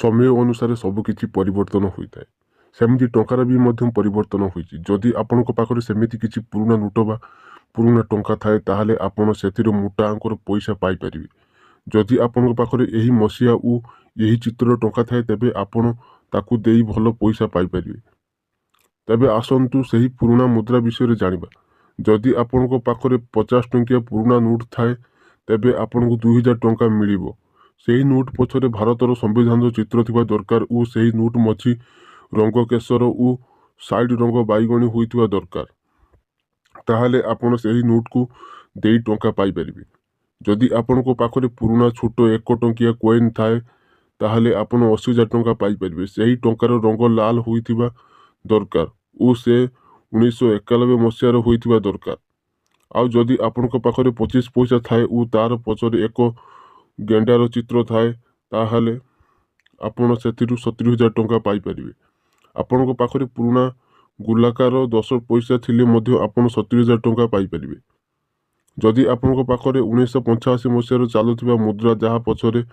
समय अनुसार सबकिछि परिवर्तन होता है सेमती टंकार भी मध्यम परिवर्तन होइछि। जदि आपनक पाखरे सेमिति किछि पुराना नोट बा पुराना टंका थाए ताहाले आपण सेथिर मोटा अंकर पैसा पाई परिबे। जदि आपनक पाखरे एही मसिया उ एही चित्र टंका थाए तेबे आपण ताकू देई भलो पैसा पाई परिबे। तेबे आसंतु सही पुराना मुद्रा विषय जानिबा। जदि आपनक पाखरे 50 टंकिया पुराना नोट थाए तेबे आपनक 2000 टंका मिलिबो। सेही नोट पछरे भारतर संविधान चित्र थिबा दरकार उ सेही नोट मछि रंग केशर उ साइड रंग बैगणी होइथिबा दरकार। ताहाले आपण सेही नोट को देई टंका पाई परिबे। जदि आपनक पाखरे पुराना छोट 1 टंकिया कॉइन थाए ताहाले आपण 80,000 टंका पाई परिबे। सेही टंकार रंग लाल होइथिबा दरकार उ से 1991 मसियार होइथिबा दरकार। आउ जदि आपनक पाखरे 25 पैसा थाए उ तार पछरे एक गेंडार चित्र थाए ताहाले आपण सेथिरु 70,000 टंका पाई परिबे। आपनक पाखरे पुराना गोलाकार 10 पैसा थिले मध्य आपण 70,000 टंका पाई परिबे। जदि आपनक पाखरे 1985 मसियार चालुथिबा मुद्रा जहा पछरे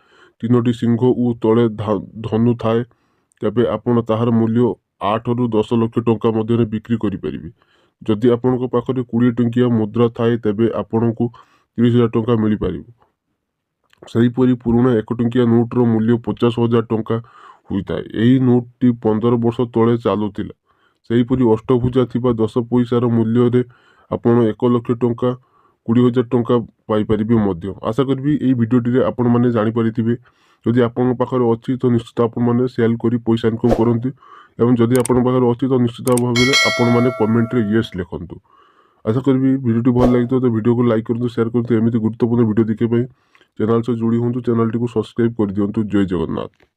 3टी सिंह उ तळे धनु थाए तेबे आपण ताहार मूल्य 8 रु 10 लाख टंका मध्य बिक्री करि परिबे। जदि आपनक पाखरे 20 टंकिया मुद्रा थाए तेबे आपनकु 30,000 टंका मिली परिबो। सेहीपरि पुराना 1 टंकिया नोट रो मूल्य 50,000 टंका होइताए। एही नोट टी 15 वर्ष तळे चालुथिला। सेहीपरि अष्टभुजा थिबा 10 पैसार मूल्य रे आपण 1 लाख टंका 20,000 टंका पाई परिबे मध्य। आशा करबी एही वीडियोटी रे आपण माने जानि परिथिबे। जदि आपण पाखरे अछि तो निश्चित आपण माने सेल करी पैसा इनकम करंतु एवं जदि आपण पाखरे अछि तो निश्चित भाबरे आपण माने कमेंट रे यस लिखंतु। आशा करबी वीडियोटी भल लागि तो वीडियो को लाइक करंतु शेयर करंतु एमिति गुरुत्वपूर्ण वीडियो देखै पई चैनल से जुड़ी होंतु। चैनल टी को सब्सक्राइब कर दियंतु। जय जगन्नाथ।